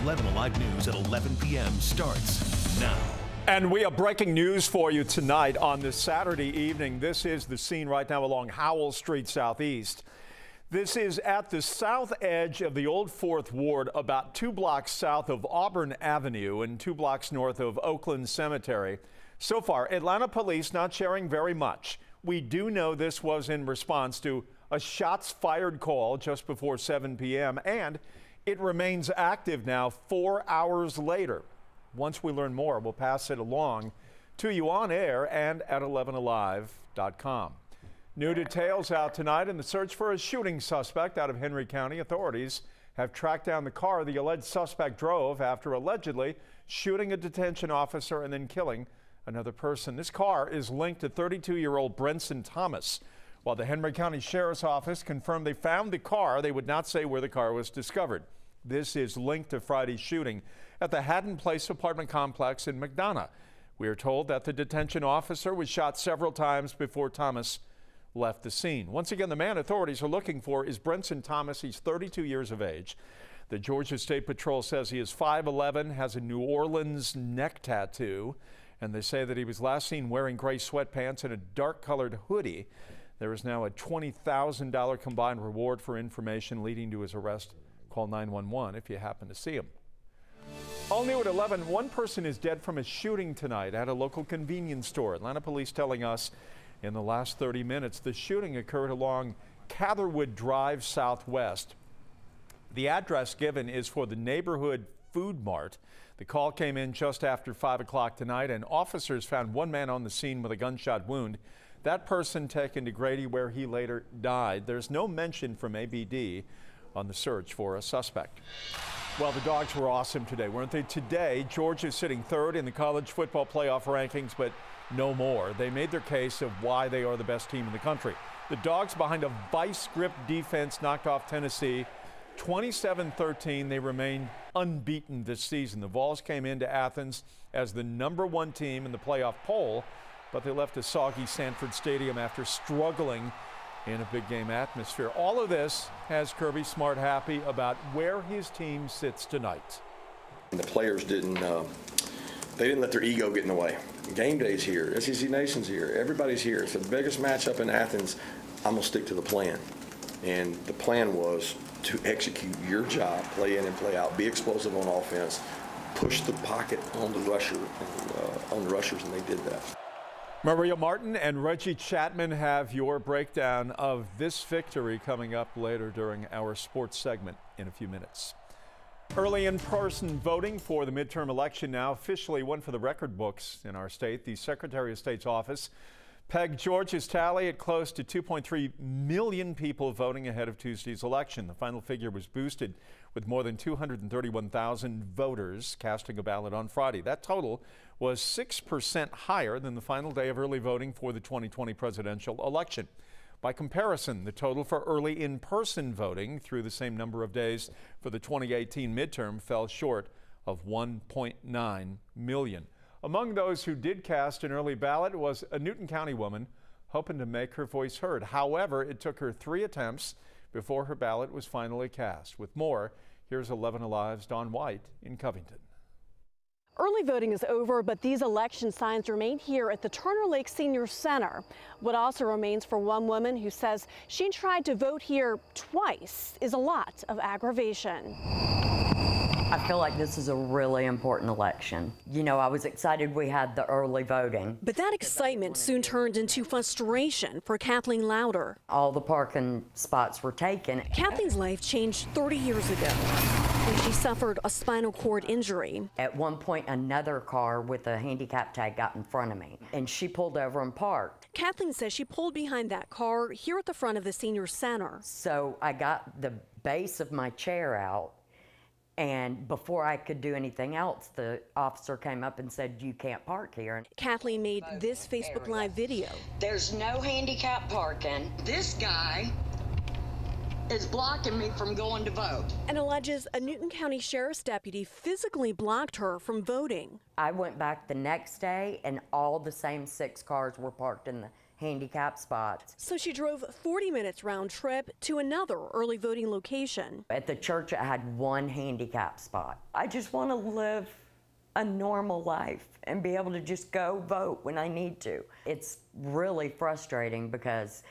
11 Alive News at 11 p.m. starts now. And we have breaking news for you tonight on this Saturday evening. This is the scene right now along Howell Street Southeast. This is at the south edge of the old 4th Ward, about 2 blocks south of Auburn Avenue and 2 blocks north of Oakland Cemetery. So far, Atlanta police not sharing very much. We do know this was in response to a shots fired call just before 7 p.m. and it remains active now 4 hours later. Once we learn more, we'll pass it along to you on air and at 11alive.com. New details out tonight in the search for a shooting suspect out of Henry County. Authorities have tracked down the car the alleged suspect drove after allegedly shooting a detention officer and then killing another person. This car is linked to 32-year-old Brenson Thomas. While the Henry County Sheriff's Office confirmed they found the car, they would not say where the car was discovered. This is linked to Friday's shooting at the Haddon Place apartment complex in McDonough. We are told that the detention officer was shot several times before Thomas left the scene. Once again, the man authorities are looking for is Brenson Thomas. He's 32 years of age. The Georgia State Patrol says he is 5'11", has a New Orleans neck tattoo, and they say that he was last seen wearing gray sweatpants and a dark-colored hoodie. There is now a $20,000 combined reward for information leading to his arrest. Call 911 if you happen to see him. All new at 11, one person is dead from a shooting tonight at a local convenience store. Atlanta police telling us in the last 30 minutes the shooting occurred along Catherwood Drive Southwest. The address given is for the neighborhood food mart. The call came in just after 5 o'clock tonight, and officers found one man on the scene with a gunshot wound. That person taken to Grady, where he later died. There's no mention from ABD on the search for a suspect. Well, the Dogs were awesome today, weren't they? Today, Georgia is sitting third in the college football playoff rankings, but no more. They made their case of why they are the best team in the country. The Dogs, behind a vice grip defense, knocked off Tennessee 27-13. They remain unbeaten this season. The Vols came into Athens as the #1 team in the playoff poll, but they left a soggy Sanford Stadium after struggling in a big game atmosphere. All of this has Kirby Smart happy about where his team sits tonight. The players didn't let their ego get in the way. Game day's here, SEC Nation's here, everybody's here. It's the biggest matchup in Athens. I'm gonna stick to the plan. And the plan was to execute your job, play in and play out, be explosive on offense, push the pocket on the rushers, and they did that. Maria Martin and Reggie Chapman have your breakdown of this victory coming up later during our sports segment in a few minutes. Early in-person voting for the midterm election now officially one for the record books in our state. The Secretary of State's office pegged Georgia's tally at close to 2.3 million people voting ahead of Tuesday's election. The final figure was boosted with more than 231,000 voters casting a ballot on Friday. That total was 6% higher than the final day of early voting for the 2020 presidential election. By comparison, the total for early in-person voting through the same number of days for the 2018 midterm fell short of 1.9 million. Among those who did cast an early ballot was a Newton County woman hoping to make her voice heard. However, it took her 3 attempts before her ballot was finally cast. With more, here's 11 Alive's Dawn White in Covington. Early voting is over, but these election signs remain here at the Turner Lake Senior Center. What also remains for one woman who says she tried to vote here twice is a lot of aggravation. I feel like this is a really important election. You know, I was excited we had the early voting. But that excitement soon turned into frustration for Kathleen Lauder. All the parking spots were taken. Kathleen's life changed 30 years ago when she suffered a spinal cord injury. At one point, another car with a handicap tag got in front of me, and she pulled over and parked. Kathleen says she pulled behind that car here at the front of the senior center. So I got the base of my chair out, and before I could do anything else, the officer came up and said, "You can't park here." Kathleen made this Facebook Live video. There's no handicap parking. This guy is blocking me from going to vote. And alleges a Newton County Sheriff's deputy physically blocked her from voting. I went back the next day, and all the same 6 cars were parked in the handicap spots. So she drove 40 minutes round trip to another early voting location. At the church, I had one handicap spot. I just want to live a normal life and be able to just go vote when I need to. It's really frustrating because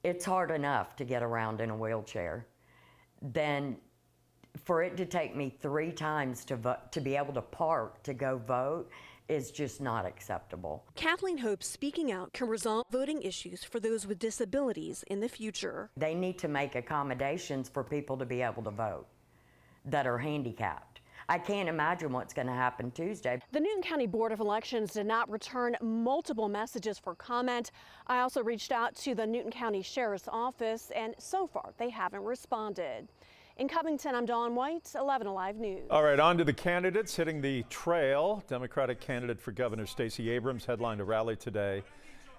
it's hard enough to get around in a wheelchair. Then for it to take me 3 times to be able to park to go vote is just not acceptable. Kathleen hopes speaking out can resolve voting issues for those with disabilities in the future. They need to make accommodations for people to be able to vote that are handicapped. I can't imagine what's going to happen Tuesday. The Newton County Board of Elections did not return multiple messages for comment. I also reached out to the Newton County Sheriff's Office, and so far they haven't responded. In Covington, I'm Dawn White, 11 Alive News. All right, on to the candidates hitting the trail. Democratic candidate for governor Stacey Abrams headlined a rally today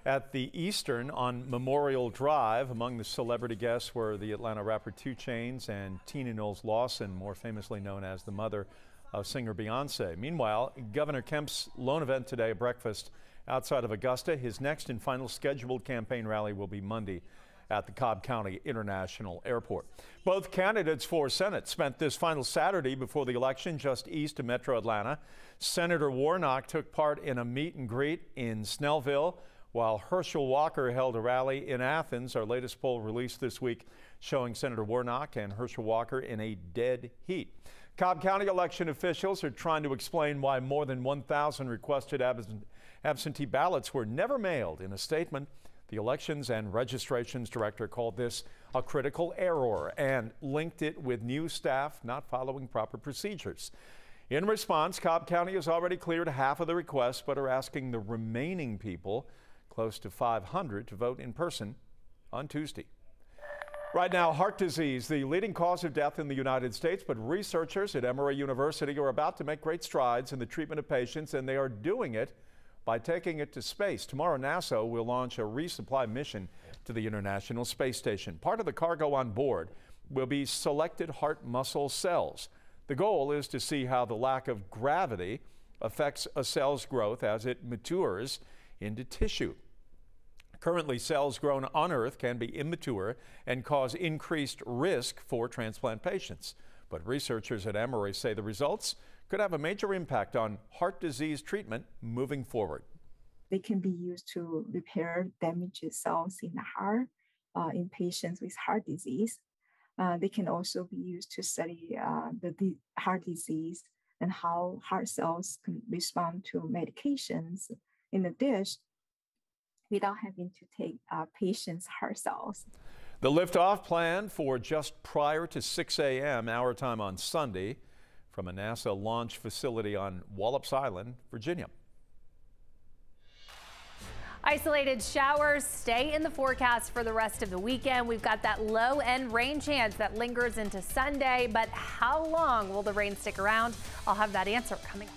at the Eastern on Memorial Drive. Among the celebrity guests were the Atlanta rapper 2 Chainz and Tina Knowles Lawson, more famously known as the mother of singer Beyonce. Meanwhile, Governor Kemp's lone event today, a breakfast outside of Augusta. His next and final scheduled campaign rally will be Monday at the Cobb County International Airport. Both candidates for Senate spent this final Saturday before the election just east of Metro Atlanta. Senator Warnock took part in a meet and greet in Snellville, while Herschel Walker held a rally in Athens. Our latest poll released this week showing Senator Warnock and Herschel Walker in a dead heat. Cobb County election officials are trying to explain why more than 1,000 requested absentee ballots were never mailed. In a statement, the Elections and Registrations Director called this a critical error and linked it with new staff not following proper procedures. In response, Cobb County has already cleared half of the requests, but are asking the remaining people, close to 500, to vote in person on Tuesday. Right now, heart disease, the leading cause of death in the United States, but researchers at Emory University are about to make great strides in the treatment of patients, and they are doing it by taking it to space. Tomorrow, NASA will launch a resupply mission to the International Space Station. Part of the cargo on board will be selected heart muscle cells. The goal is to see how the lack of gravity affects a cell's growth as it matures into tissue. Currently, cells grown on Earth can be immature and cause increased risk for transplant patients. But researchers at Emory say the results could have a major impact on heart disease treatment moving forward. They can be used to repair damaged cells in the heart in patients with heart disease. They can also be used to study the heart disease and how heart cells can respond to medications in the dish without having to take patients' heart cells. The liftoff planned for just prior to 6 a.m. our time on Sunday from a NASA launch facility on Wallops Island, Virginia. Isolated showers stay in the forecast for the rest of the weekend. We've got that low-end rain chance that lingers into Sunday, but how long will the rain stick around? I'll have that answer coming up.